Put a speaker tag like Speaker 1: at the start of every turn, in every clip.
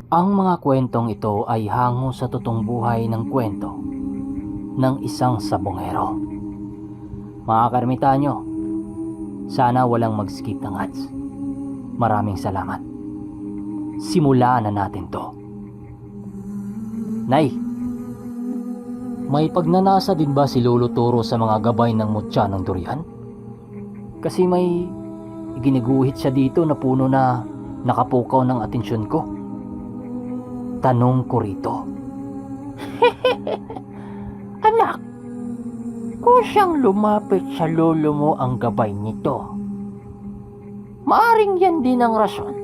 Speaker 1: Ang mga kwentong ito ay hango sa totoong buhay ng kwento ng isang sabongero. Mga karmitanyo, sana walang mag-skip ng ads. Maraming salamat. Simulaan na natin to. Nay, may pagnanasa din ba si Lolo Toro sa mga gabay ng mutya ng durian? Kasi may iginiguhit siya dito na puno na nakapukaw ng atensyon ko. Tanong ko rito. Anak, kusang lumapit sa lolo mo ang gabay nito. Maaring yan din ang rason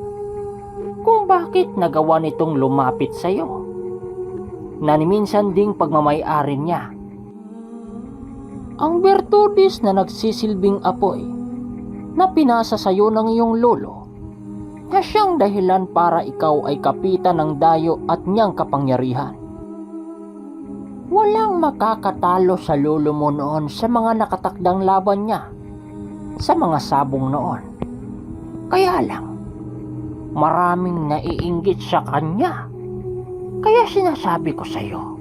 Speaker 1: kung bakit nagawa nitong lumapit sa iyo. Na ni minsan ding pagmamay-ari niya. Ang bertudis na nagsisilbing apoy na pinasa sa iyo ng iyong lolo na siyang dahilan para ikaw ay kapitan ng dayo at niyang kapangyarihan. Walang makakatalo sa lolo mo noon sa mga nakatakdang laban niya, sa mga sabong noon. Kaya lang, maraming naiinggit sa kanya. Kaya sinasabi ko sa iyo,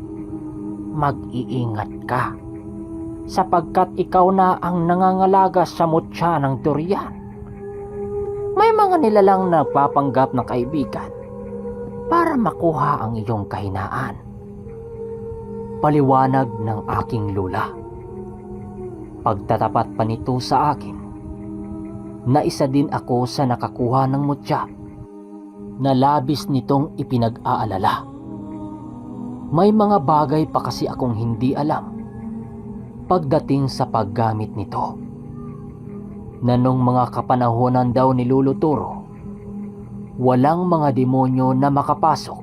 Speaker 1: mag-iingat ka, sapagkat ikaw na ang nangangalaga sa mutya ng durian. May mga nilalang nagpapanggap ng kaibigan para makuha ang iyong kahinaan. Paliwanag ng aking lula. Pagtatapat pa nito sa akin, na isa din ako sa nakakuha ng mutya, na labis nitong ipinag-aalala. May mga bagay pa kasi akong hindi alam pagdating sa paggamit nito. Na nung mga kapanahonan daw ni Lolo Toro, walang mga demonyo na makapasok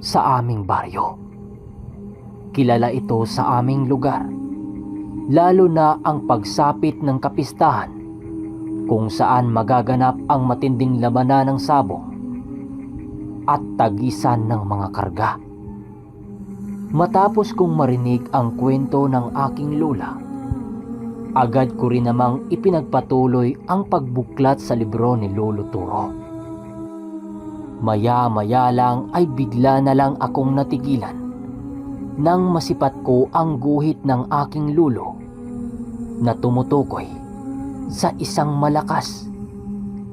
Speaker 1: sa aming baryo. Kilala ito sa aming lugar, lalo na ang pagsapit ng kapistahan kung saan magaganap ang matinding labanan ng sabong at tagisan ng mga karga. Matapos kong marinig ang kwento ng aking lula, agad ko rin namang ipinagpatuloy ang pagbuklat sa libro ni Lolo Toro. Maya-maya lang ay bigla na lang akong natigilan nang masipat ko ang guhit ng aking lulo na tumutukoy sa isang malakas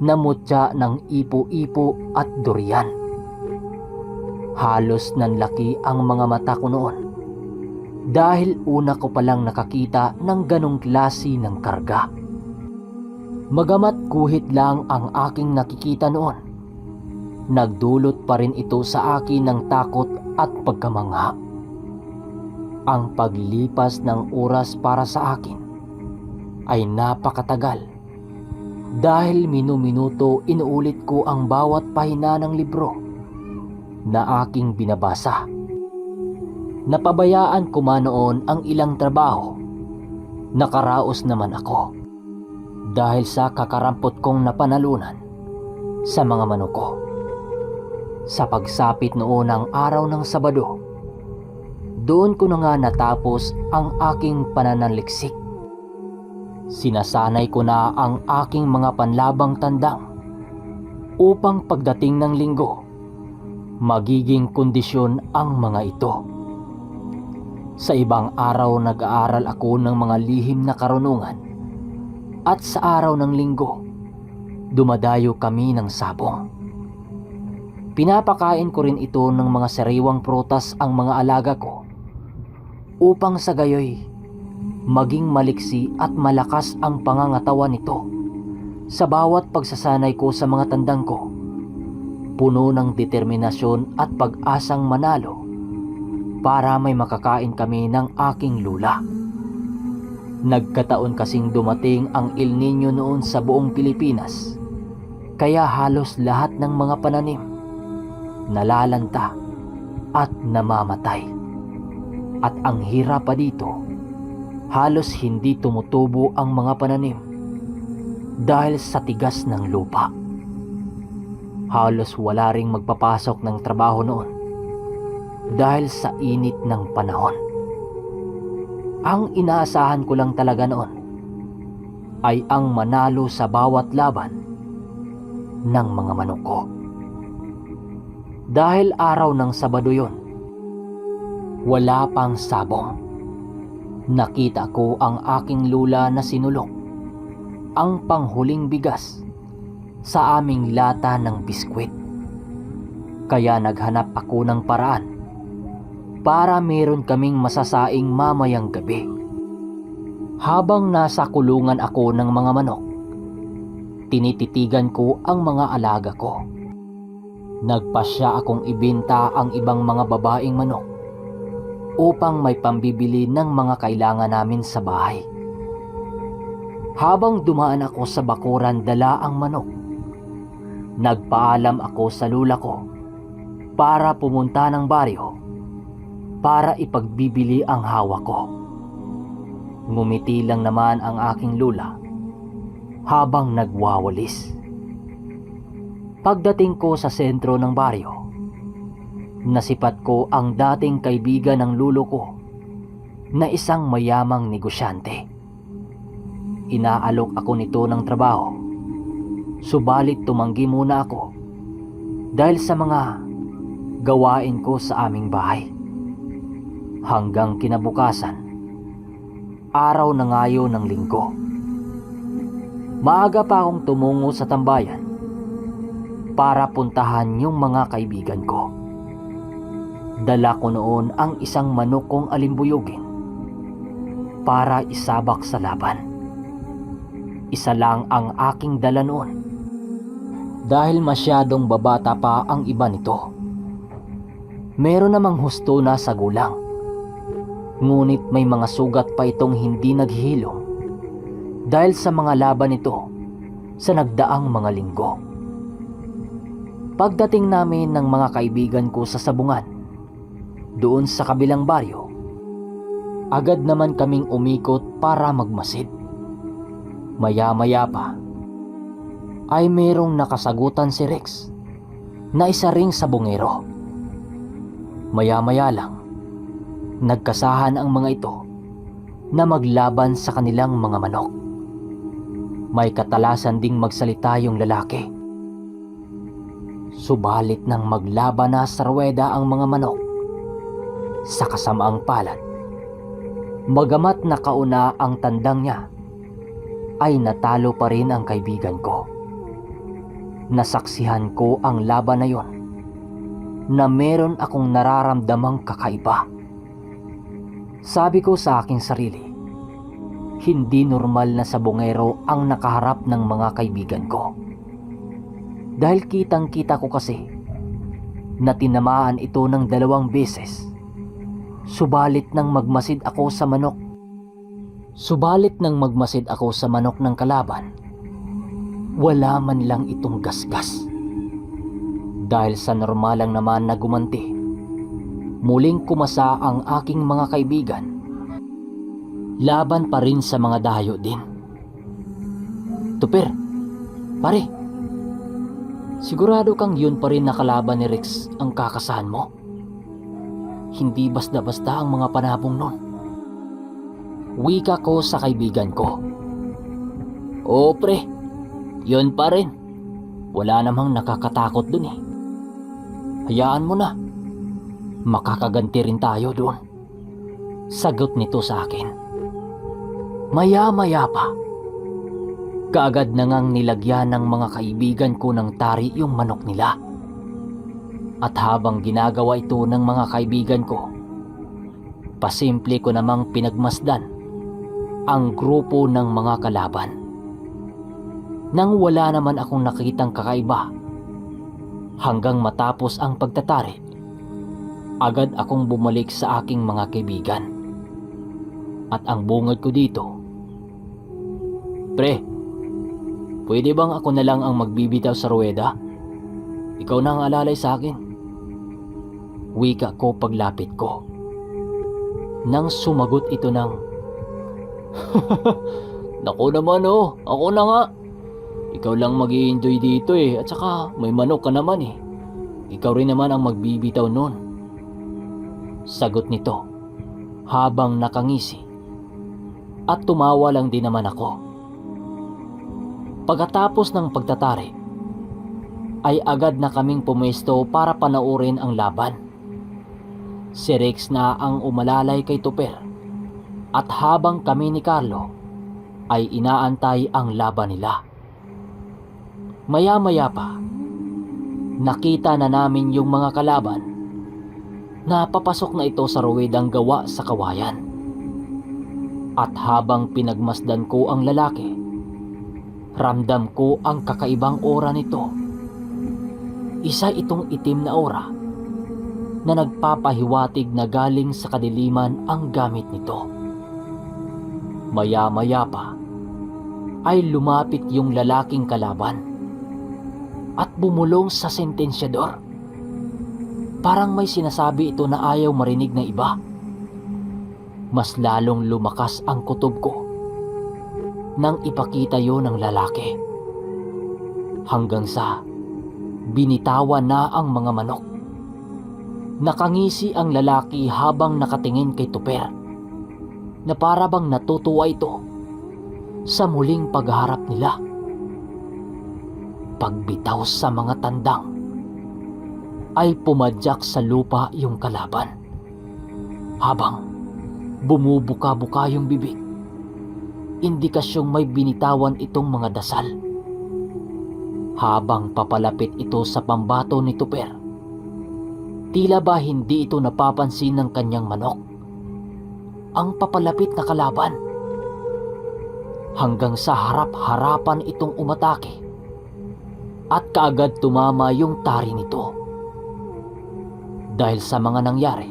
Speaker 1: na mutya ng ipo-ipo at durian. Halos nanlaki ang mga mata ko noon dahil una ko palang nakakita ng ganong klase ng karga. Magamat guhit lang ang aking nakikita noon, nagdulot pa rin ito sa akin ng takot at pagkamangha. Ang paglipas ng oras para sa akin ay napakatagal dahil minu-minuto inuulit ko ang bawat pahina ng libro na aking binabasa. Napabayaan ko man noon ang ilang trabaho. Nakaraos naman ako dahil sa kakarampot kong napanalunan sa mga manok. Sa pagsapit noon ng araw ng Sabado, doon ko na nga natapos ang aking pananaliksik. Sinasanay ko na ang aking mga panlabang tandang upang pagdating ng Linggo, magiging kondisyon ang mga ito. Sa ibang araw nag-aaral ako ng mga lihim na karunungan at sa araw ng Linggo, dumadayo kami ng sabong. Pinapakain ko rin ito ng mga sariwang prutas ang mga alaga ko upang sa gayoy maging maliksi at malakas ang pangangatawan nito sa bawat pagsasanay ko sa mga tandang ko. Puno ng determinasyon at pag-asang manalo para may makakain kami ng aking lula. Nagkataon kasing dumating ang El Nino noon sa buong Pilipinas, kaya halos lahat ng mga pananim nalalanta at namamatay. At ang hirap pa dito, halos hindi tumutubo ang mga pananim dahil sa tigas ng lupa. Halos wala ring magpapasok ng trabaho noon dahil sa init ng panahon. Ang inaasahan ko lang talaga noon ay ang manalo sa bawat laban ng mga manok ko. Dahil araw ng Sabado yon, wala pang sabong. Nakita ko ang aking lula na sinulok ang panghuling bigas sa aming lata ng biskwit. Kaya naghanap ako ng paraan para meron kaming masasaing mamayang gabi. Habang nasa kulungan ako ng mga manok, tinititigan ko ang mga alaga ko. Nagpasya akong ibenta ang ibang mga babaeng manok upang may pambibili ng mga kailangan namin sa bahay. Habang dumaan ako sa bakuran dala ang manok, nagpaalam ako sa lula ko para pumunta ng baryo para ipagbibili ang hawak ko. Ngumiti lang naman ang aking lula habang nagwawalis. Pagdating ko sa sentro ng baryo, nasipat ko ang dating kaibigan ng lulo ko na isang mayamang negosyante. Inaalok ako nito ng trabaho, subalit tumanggi muna ako dahil sa mga gawain ko sa aming bahay. Hanggang kinabukasan, araw na ngayon ng linggo, maaga pa akong tumungo sa tambayan para puntahan yung mga kaibigan ko. Dala ko noon ang isang manok kong alimbuyugin para isabak sa laban. Isa lang ang aking dala noon dahil masyadong babata pa ang iba nito. Meron namang husto na sa gulang, ngunit may mga sugat pa itong hindi naghihilom dahil sa mga laban nito sa nagdaang mga linggo. Pagdating namin ng mga kaibigan ko sa sabungan, doon sa kabilang baryo, agad naman kaming umikot para magmasid. Maya-maya pa, ay merong nakasagutan si Rex na isa ring sabungero. Maya-maya lang, nagkasahan ang mga ito na maglaban sa kanilang mga manok. May katalasan ding magsalita yung lalaki. Subalit nang maglaban na sa ruweda ang mga manok, sa kasamaang palad, bagamat nakauna ang tandang niya, ay natalo pa rin ang kaibigan ko. Nasaksihan ko ang laban na yon na meron akong nararamdamang kakaiba. Sabi ko sa aking sarili, hindi normal na sabungero ang nakaharap ng mga kaibigan ko. Dahil kitang-kita ko kasi na tinamaan ito ng 2 beses. Subalit nang magmasid ako sa manok ng kalaban, wala man lang itong gasgas. Dahil sa normal lang naman na gumanti, muling kumasa ang aking mga kaibigan. Laban pa rin sa mga dayo din. Tuper, pare, sigurado kang yun pa rin nakalaban ni Rex ang kakasahan mo? Hindi basta-basta ang mga panabong nun. Wika ko sa kaibigan ko. Oo pre, yun pa rin. Wala namang nakakatakot dun eh. Hayaan mo na. Makakaganti rin tayo doon. Sagot nito sa akin. Maya-maya pa, kaagad na ngang nilagyan ng mga kaibigan ko ng tari yung manok nila. At habang ginagawa ito ng mga kaibigan ko, pasimple ko namang pinagmasdan ang grupo ng mga kalaban. Nang wala naman akong nakitang kakaiba, hanggang matapos ang pagtatari, agad akong bumalik sa aking mga kaibigan. At ang bungad ko dito, pre, pwede bang ako na lang ang magbibitaw sa ruweda? Ikaw na ang alalay sa akin. Wika ko paglapit ko. Nang sumagot ito ng Naku naman oh, ako na nga. Ikaw lang mag-i-enjoy dito eh, at saka may manok ka naman eh. Ikaw rin naman ang magbibitaw nun. Sagot nito habang nakangisi, at tumawa lang din naman ako. Pagkatapos ng pagtatari, ay agad na kaming pumesto para panoorin ang laban. Si Rex na ang umalalay kay Tuper at habang kami ni Carlo ay inaantay ang laban nila. Maya-maya pa, nakita na namin yung mga kalaban na papasok na ito sa ruwedang gawa sa kawayan. At habang pinagmasdan ko ang lalaki, ramdam ko ang kakaibang aura nito. Isa itong itim na aura na nagpapahiwatig na galing sa kadiliman ang gamit nito. Maya-maya pa ay lumapit yung lalaking kalaban at bumulong sa sentensyador. Parang may sinasabi ito na ayaw marinig ng iba. Mas lalong lumakas ang kutob ko nang ipakita yon ng lalaki. Hanggang sa binitawan na ang mga manok. Nakangisi ang lalaki habang nakatingin kay Tuper na para bang natutuwa ito sa muling pagharap nila. Pagbitaw sa mga tandang ay pumadyak sa lupa yung kalaban habang bumubuka-buka yung bibig. Indikasyong may binitawan itong mga dasal. Habang papalapit ito sa pambato ni Tuper, tila ba hindi ito napapansin ng kanyang manok ang papalapit na kalaban, hanggang sa harap-harapan itong umatake at kaagad tumama yung tari nito. Dahil sa mga nangyari,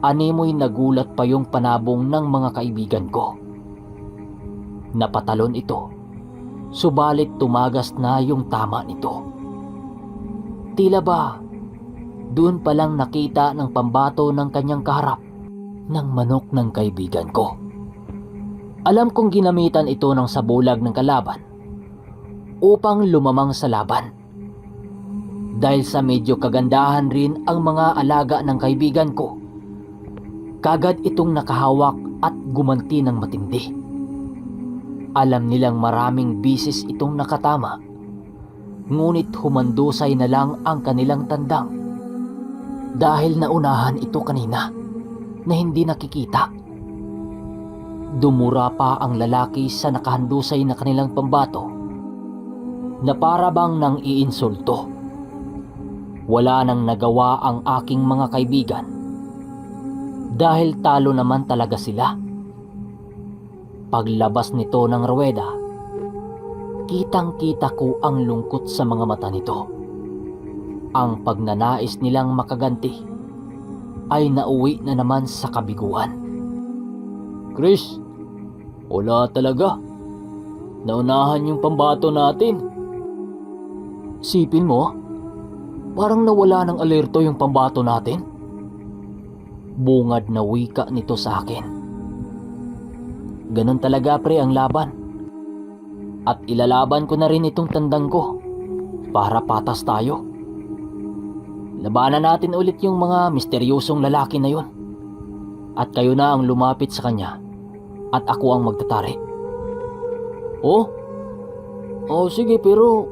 Speaker 1: animoy nagulat pa yung panabong ng mga kaibigan ko. Napatalon ito, subalit tumagas na yung tama nito. Tila ba doon palang nakita ng pambato ng kanyang kaharap ng manok ng kaibigan ko. Alam kong ginamitan ito ng sabulag ng kalaban upang lumamang sa laban. Dahil sa medyo kagandahan rin ang mga alaga ng kaibigan ko, kagad itong nakahawak at gumanti ng matindi. Alam nilang maraming bisis itong nakatama, ngunit humandusay na lang ang kanilang tandang dahil naunahan ito kanina na hindi nakikita. Dumura pa ang lalaki sa nakahandusay na kanilang pambato na para bang nang iinsulto. Wala nang nagawa ang aking mga kaibigan dahil talo naman talaga sila. Paglabas nito ng ruweda, kitang-kita ko ang lungkot sa mga mata nito. Ang pagnanais nilang makaganti ay nauwi na naman sa kabiguan. Chris, wala talaga. Naunahan yung pambato natin. Sipin mo, parang nawala ng alerto yung pambato natin. Bungad na wika nito sa akin. Ganon talaga pre ang laban. At ilalaban ko na rin itong tandang ko para patas tayo. Labanan natin ulit yung mga misteryosong lalaki na yun. At kayo na ang lumapit sa kanya at ako ang magtatari. Oh? Oh sige, pero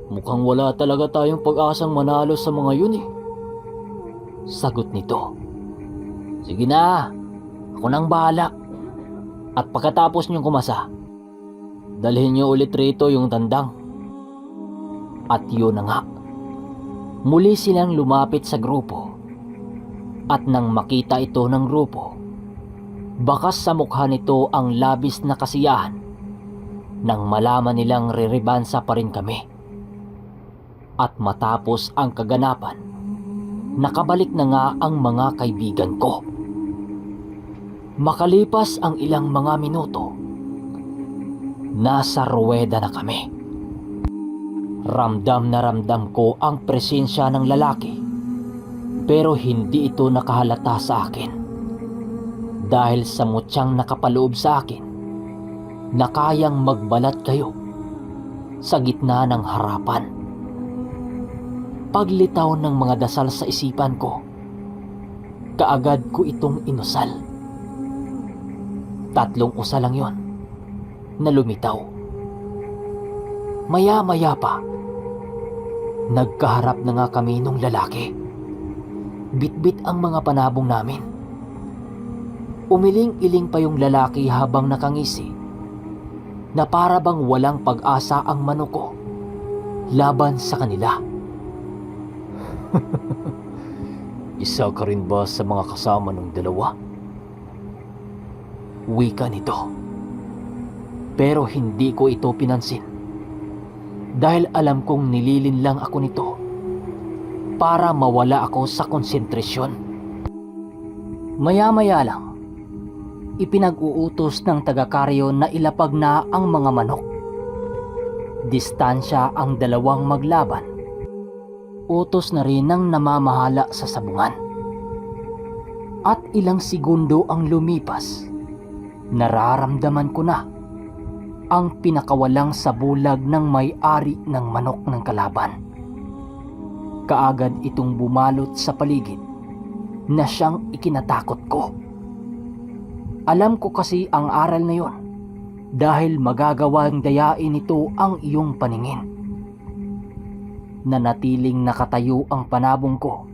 Speaker 1: mukhang wala talaga tayong pag-asang manalo sa mga yun eh. Sagot nito. Sige na, ako nang bahala. At pagkatapos niyong kumasa, dalhin niyo ulit rito yung tandang. At yun na nga. Muli silang lumapit sa grupo. At nang makita ito ng grupo, bakas sa mukha nito ang labis na kasiyahan nang malaman nilang riribansa pa rin kami. At matapos ang kaganapan, nakabalik na nga ang mga kaibigan ko. Makalipas ang ilang mga minuto, nasa ruweda na kami. Ramdam na ramdam ko ang presensya ng lalaki, pero hindi ito nakahalata sa akin. Dahil sa mutyang nakapaloob sa akin na kayang magbalat kayo sa gitna ng harapan. Paglitaw ng mga dasal sa isipan ko, kaagad ko itong inusal. 3 usa lang yon na lumitaw. Maya-maya pa Nagkaharap na nga kami nung lalaki. Bitbit ang mga panabong namin. Umiling-iling pa yung lalaki habang nakangisi na para bang walang pag-asa ang manok ko laban sa kanila. Isa ka rin ba sa mga kasama ng dalawa? Wika nito. Pero hindi ko ito pinansin dahil alam kong nililin lang ako nito para mawala ako sa konsentrasyon. Maya-maya lang, ipinag-uutos ng taga-karyo na ilapag na ang mga manok. Distansya ang dalawang maglaban. Utos na rin ng namamahala sa sabungan. At ilang segundo ang lumipas, nararamdaman ko na ang pinakawalang sabulag ng may-ari ng manok ng kalaban. Kaagad itong bumalot sa paligid na siyang ikinatakot ko. Alam ko kasi ang aral na yon dahil magagawang dayain nito ang iyong paningin. Nanatiling nakatayo ang panabong ko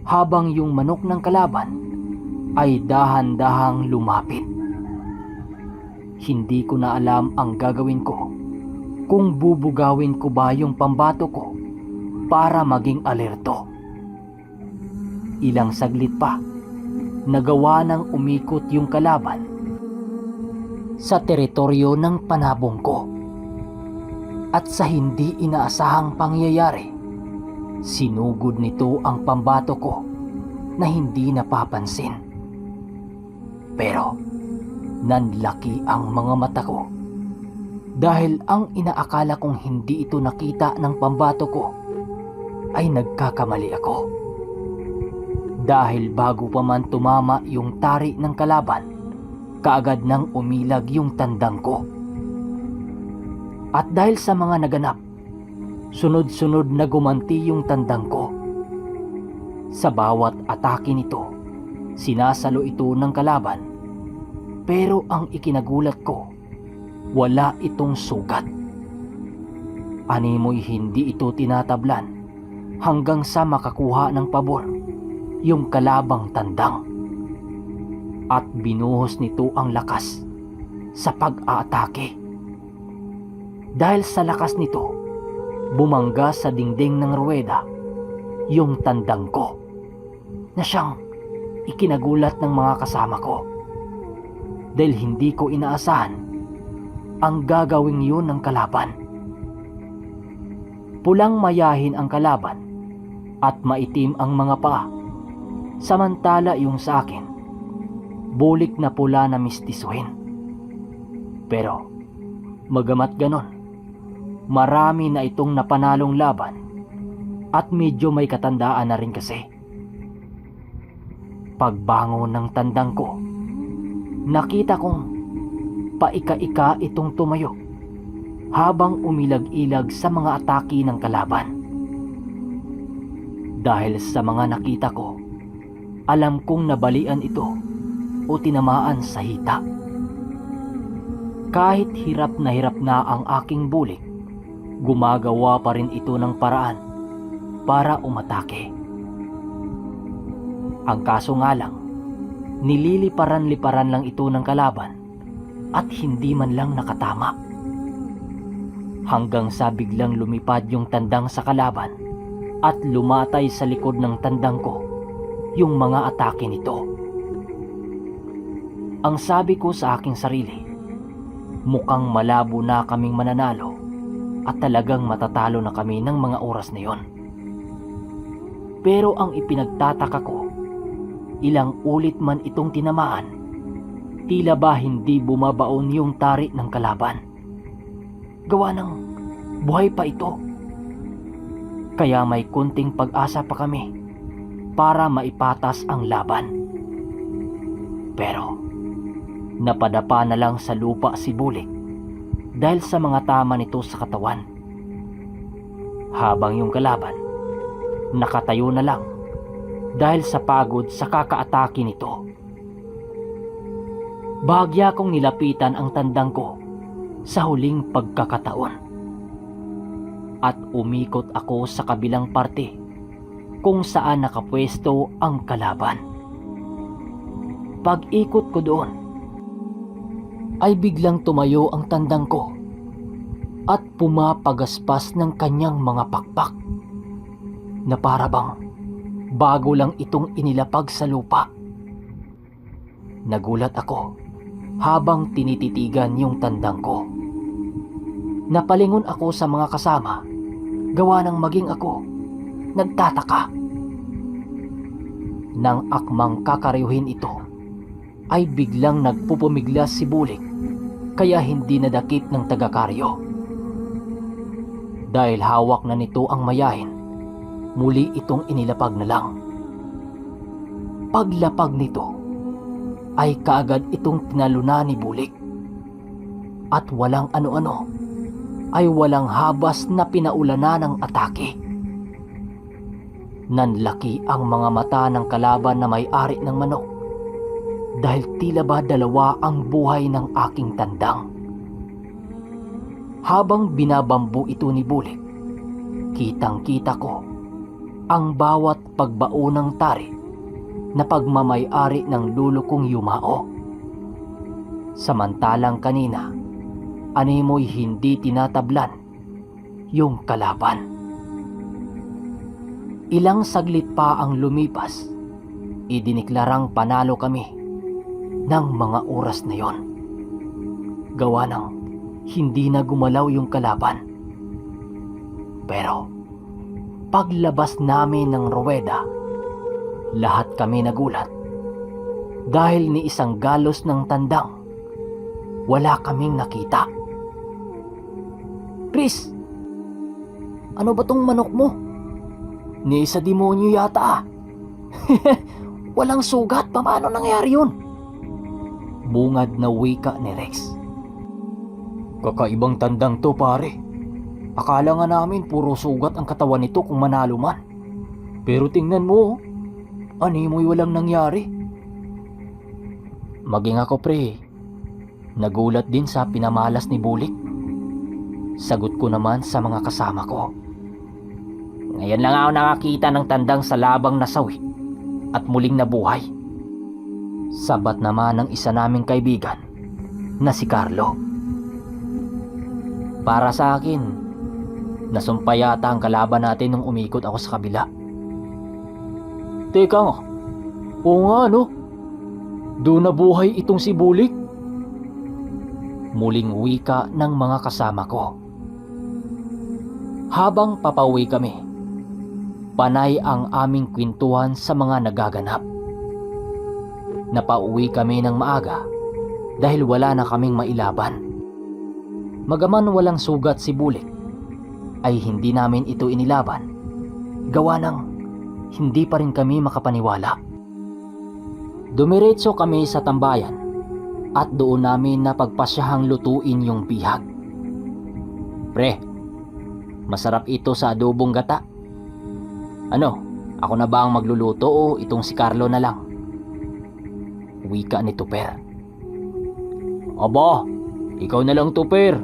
Speaker 1: habang yung manok ng kalaban ay dahan-dahang lumapit. Hindi ko na alam ang gagawin ko, kung bubugawin ko ba yung pambato ko para maging alerto. Ilang saglit pa, nagawa nang umikot yung kalaban sa teritoryo ng panabong ko. At sa hindi inaasahang pangyayari, sinugod nito ang pambato ko na hindi napapansin. Pero nanlaki ang mga mata ko dahil ang inaakala kong hindi ito nakita ng pambato ko ay nagkakamali ako. Dahil bago pa man tumama yung tari ng kalaban, kaagad nang umilag yung tandang ko. At dahil sa mga naganap, sunod-sunod na gumanti yung tandang ko. Sa bawat atake nito, sinasalo ito ng kalaban. Pero ang ikinagulat ko, wala itong sugat. Animoy hindi ito tinatablan hanggang sa makakuha ng pabor yung kalabang tandang. At binuhos nito ang lakas sa pag-aatake. Dahil sa lakas nito, bumangga sa dingding ng ruweda yung tandang ko na siyang ikinagulat ng mga kasama ko. Dahil hindi ko inaasahan ang gagawing yun ng kalaban. Pulang mayahin ang kalaban at maitim ang mga paa, samantala yung sa akin, bulik na pula na mistisuhin. Pero magamat ganon, marami na itong napanalong laban at medyo may katandaan na rin kasi. Pagbangon ng tandang ko, nakita kong paika-ika itong tumayo habang umilag-ilag sa mga atake ng kalaban. Dahil sa mga nakita ko, alam kong nabalian ito o tinamaan sa hita. Kahit hirap na ang aking bulik, gumagawa pa rin ito ng paraan para umatake. Ang kaso nga lang, nililiparan-liparan lang ito ng kalaban at hindi man lang nakatama. Hanggang sa biglang lumipad yung tandang sa kalaban at lumatay sa likod ng tandang ko yung mga atake nito. Ang sabi ko sa aking sarili, mukhang malabo na kaming mananalo at talagang matatalo na kami ng mga oras na yon. Pero ang ipinagtataka ko, ilang ulit man itong tinamaan, tila ba hindi bumabaon yung tari ng kalaban. Gawa ng buhay pa ito. Kaya may kunting pag-asa pa kami para maipatas ang laban. Pero napadapa na lang sa lupa si Bulik dahil sa mga tama nito sa katawan. Habang yung kalaban nakatayo na lang dahil sa pagod sa kakaatake nito. Bahagya kong nilapitan ang tandang ko sa huling pagkakataon. at umikot ako sa kabilang parte kung saan nakapwesto ang kalaban. Pag-ikot ko doon, ay biglang tumayo ang tandang ko at pumapagaspas ng kanyang mga pakpak na para bang bago lang itong inilapag sa lupa. Nagulat ako habang tinititigan yung tandang ko. Napalingon ako sa mga kasama, gawa ng maging ako nagtataka. Nang akmang kakaryuhin ito, ay biglang nagpupumiglas si Bulik, kaya hindi nadakip ng taga-karyo. Dahil hawak na nito ang mayahin, muli itong inilapag na lang. Paglapag nito, ay kaagad itong tinalunan ni Bulik. At walang ano-ano, ay walang habas na pinaulana ng atake. Nanlaki ang mga mata ng kalaban na may-ari ng manok, dahil tila ba dalawa ang buhay ng aking tandang. Habang binabambu ito ni Bulik, kitang-kita ko ang bawat pagbao ng tari na pagmamay-ari ng lulo kong yumao. Samantalang kanina, animoy hindi tinatablan yung kalaban. Ilang saglit pa ang lumipas, idiniklarang panalo kami ng mga oras na yon. Gawa ng hindi na gumalaw yung kalaban. Pero paglabas namin ng ruweda, lahat kami nagulat dahil ni isang galos ng tandang wala kaming nakita. Chris, ano ba tong manok mo? Ni sa demonyo yata. Walang sugat, paano nangyari yun? Bungad na wika ni Rex. Kakaibang tandang to, pare. Akala nga namin puro sugat ang katawan nito kung manalo man. Pero tingnan mo, animoy walang nangyari. Maging ako, pre, nagulat din sa pinamalas ni Bulik. Sagot ko naman sa mga kasama ko. Ngayon lang ako nakakita ng tandang sa labang nasawi at muling nabuhay. Sabat naman ng isa naming kaibigan na si Carlo. Para sa akin, nasumpa yata ang kalaban natin nung umikot ako sa kabila. Teka nga, oo nga no, doon nabuhay itong si Bulik. Muling wika ng mga kasama ko. Habang papauwi kami, panay ang aming kwentuhan sa mga nagaganap. Napauwi kami ng maaga dahil wala na kaming mailaban. Magaman walang sugat si Bulik, ay hindi namin ito inilaban. Gawa ng hindi pa rin kami makapaniwala. Dumiretso kami sa tambayan at doon namin napagpasyahang lutuin yung bihag. Pre, masarap ito sa adobong gata. Ano, ako na ba ang magluluto o itong si Carlo na lang? Wika ni Tuper. Aba, ikaw na lang, Tuper.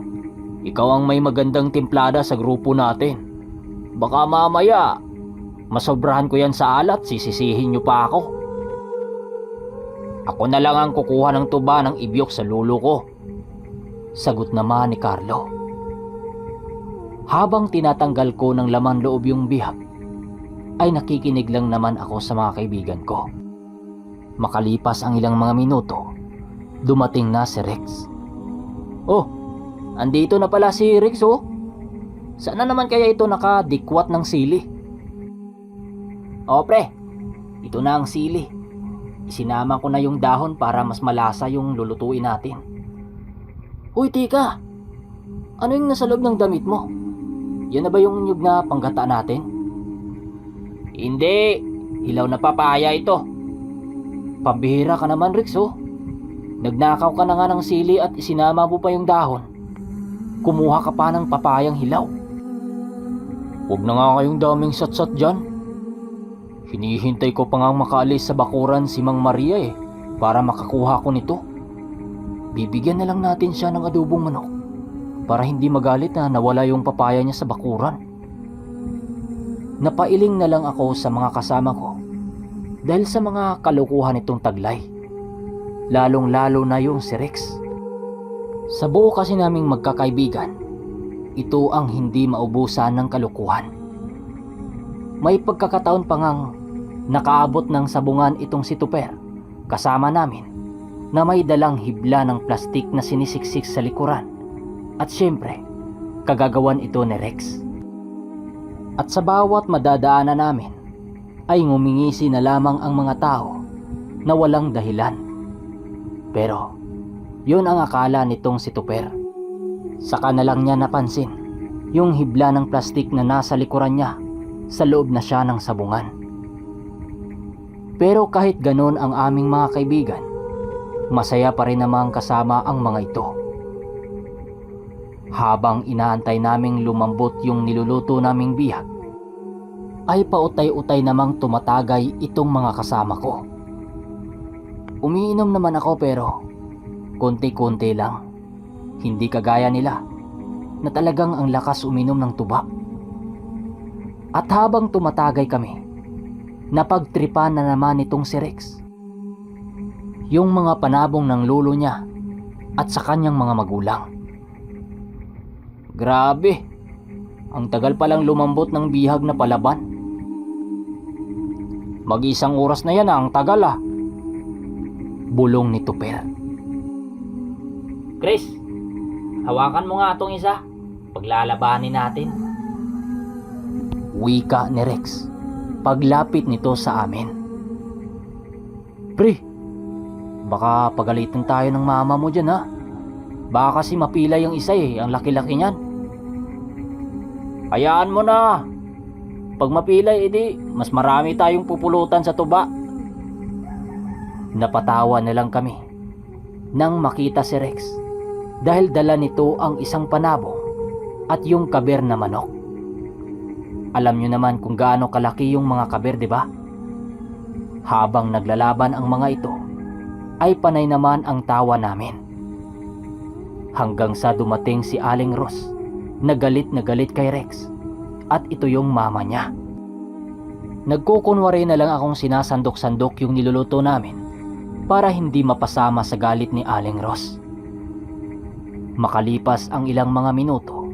Speaker 1: Ikaw ang may magandang timplada sa grupo natin. Baka mamaya masobrahan ko yan sa alat, sisisihin nyo pa ako. Ako na lang ang kukuha ng tuba ng ibyok sa lulo ko. Sagot naman ni Carlo. Habang tinatanggal ko ng laman loob yung bihag, ay nakikinig lang naman ako sa mga kaibigan ko. Makalipas ang ilang mga minuto, dumating na si Rex. Oh, andito na pala si Rex oh. Saan na naman kaya ito nakadikwat ng sili? Oh pre, ito na ang sili. Isinama ko na yung dahon para mas malasa yung lulutuin natin. Uy, tika! Ano yung nasa loob ng damit mo? Yan na ba yung nyug na panggata natin? Hindi! Hilaw na papaya ito. Pambihira ka naman, Rex, oh. Nagnakaw ka na nga ng sili at isinama mo pa yung dahon. Kumuha ka pa ng papayang hilaw. Huwag na nga kayong daming satsat dyan. Hinihintay ko pa nga makaalis sa bakuran si Mang Maria para makakuha ko nito. Bibigyan na lang natin siya ng adobong manok para hindi magalit na nawala yung papaya niya sa bakuran. Napailing na lang ako sa mga kasama ko dahil sa mga kalukuhan nitong taglay, lalong-lalo na yung si Rex. Sa buo kasi naming magkakaibigan, ito ang hindi maubusan ng kalukuhan. May pagkakataon pa ngang nakaabot ng sabungan itong si Tuper kasama namin na may dalang hibla ng plastik na sinisiksik sa likuran, at syempre kagagawan ito ni Rex. At sa bawat madadaanan namin ay ngumingisi na lamang ang mga tao na walang dahilan. Pero yun ang akala nitong si Tuper. Saka na lang niya napansin yung hibla ng plastik na nasa likuran niya sa loob na siya ng sabungan. Pero kahit ganon ang aming mga kaibigan, masaya pa rin namang kasama ang mga ito. Habang inaantay naming lumambot yung niluluto naming bihag, ay pautay-utay namang tumatagay itong mga kasama ko. Umiinom naman ako pero konti-konti lang. Hindi kagaya nila na talagang ang lakas uminom ng tuba. At habang tumatagay kami, napagtripan na naman itong si Rex yung mga panabong ng lolo niya at sa kanyang mga magulang. Grabe, ang tagal palang lumambot ng bihag na palaban. Mag-isang oras na yan ang tagal ah. Bulong ni Tuper. Chris, hawakan mo nga itong isa. Paglalabanin natin. Wika ni Rex paglapit nito sa amin. Pre, baka pagalitan tayo ng mama mo dyan ha. Baka kasi mapilay yung isa ang laki-laki niyan. Hayaan mo na. Pag mapilay, edi mas marami tayong pupulutan sa tuba. Napatawa na lang kami nang makita si Rex dahil dala nito ang isang panabong at yung kaber na manok. Alam nyo naman kung gaano kalaki yung mga kaber, di ba? Habang naglalaban ang mga ito, ay panay naman ang tawa namin. Hanggang sa dumating si Aling Ros na galit kay Rex, at ito yung mama niya. Nagkukunwari na lang akong sinasandok-sandok yung niluluto namin para hindi mapasama sa galit ni Aling Ros. Makalipas ang ilang mga minuto,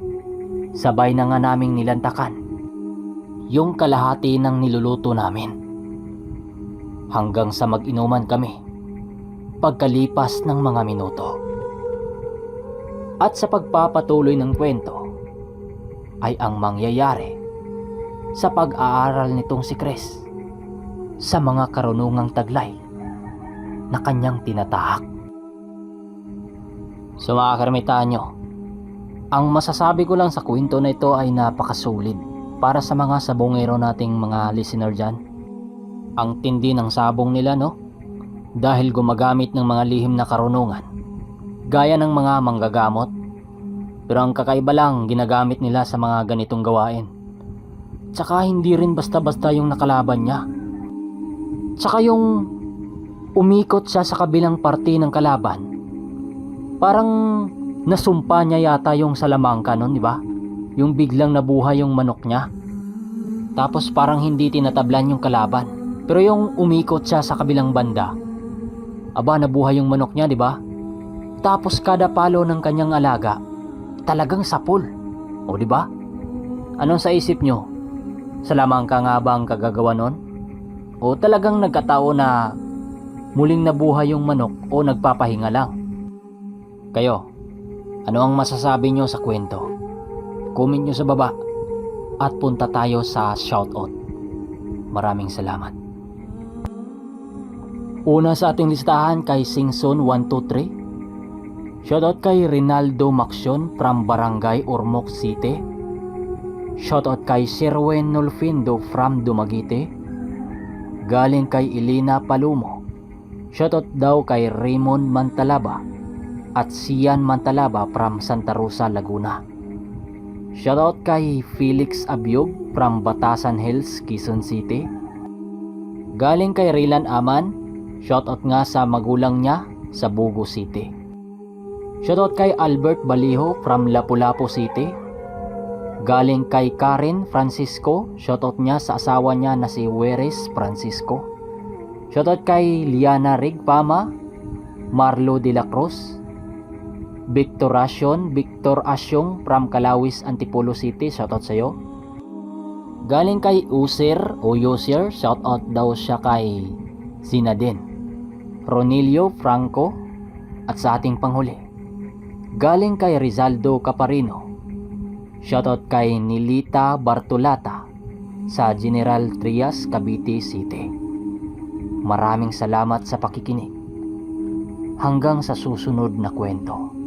Speaker 1: sabay na nga naming nilantakan yung kalahati ng niluluto namin. Hanggang sa mag-inuman kami pagkalipas ng mga minuto. At sa pagpapatuloy ng kwento ay ang mangyayari sa pag-aaral nitong si Chris sa mga karunungang taglay na kanyang tinatahak. So mga karmitanyo, ang masasabi ko lang sa kwento na ito ay napakasulit para sa mga sabongero nating mga listener dyan. Ang tindi ng sabong nila, no? Dahil gumagamit ng mga lihim na karunungan gaya ng mga manggagamot. Pero ang kakaiba lang ginagamit nila sa mga ganitong gawain. Tsaka hindi rin basta-basta yung nakalaban niya. Tsaka yung umikot siya sa kabilang parte ng kalaban. Parang nasumpa niya yata yung salamangka nun, di ba? Yung biglang nabuhay yung manok niya. Tapos parang hindi tinatablan yung kalaban. Pero yung umikot siya sa kabilang banda, aba, nabuhay yung manok niya, di ba? Tapos kada palo ng kanyang alaga, talagang sapol. O di ba? Anong sa isip nyo? Salamangka nga ba ang kagagawa nun? O talagang nagkatao na muling nabuhay yung manok o nagpapahinga lang? Kayo, ano ang masasabi nyo sa kwento? Comment nyo sa baba at punta tayo sa shoutout. Maraming salamat. Una sa ating listahan kay Singson123. Shoutout kay Rinaldo Maxion from Barangay Ormoc City. Shoutout kay Sherwen Nolfindo from Dumaguete. Galing kay Elena Palumo. Shoutout daw kay Raymond Mantalaba at Sian Mantalaba from Santa Rosa, Laguna. Shoutout kay Felix Abiog from Batasan Hills, Quezon City. Galing kay Rilan Aman. Shoutout nga sa magulang niya sa Bugo City. Shoutout kay Albert Baliho from Lapu-Lapu City. Galing kay Karen Francisco, shoutout niya sa asawa niya na si Weres Francisco. Shoutout kay Liana Rigpama, Marlo de la Cruz, Victor Asyong from Calawis, Antipolo City, shoutout sa'yo. Galing kay User, shoutout daw siya kay Sinadin, Ronilio Franco, at sa ating panghuli. Galing kay Rizaldo Caparino, shoutout kay Nilita Bartolata sa General Trias, Cavite City. Maraming salamat sa pakikinig. Hanggang sa susunod na kwento.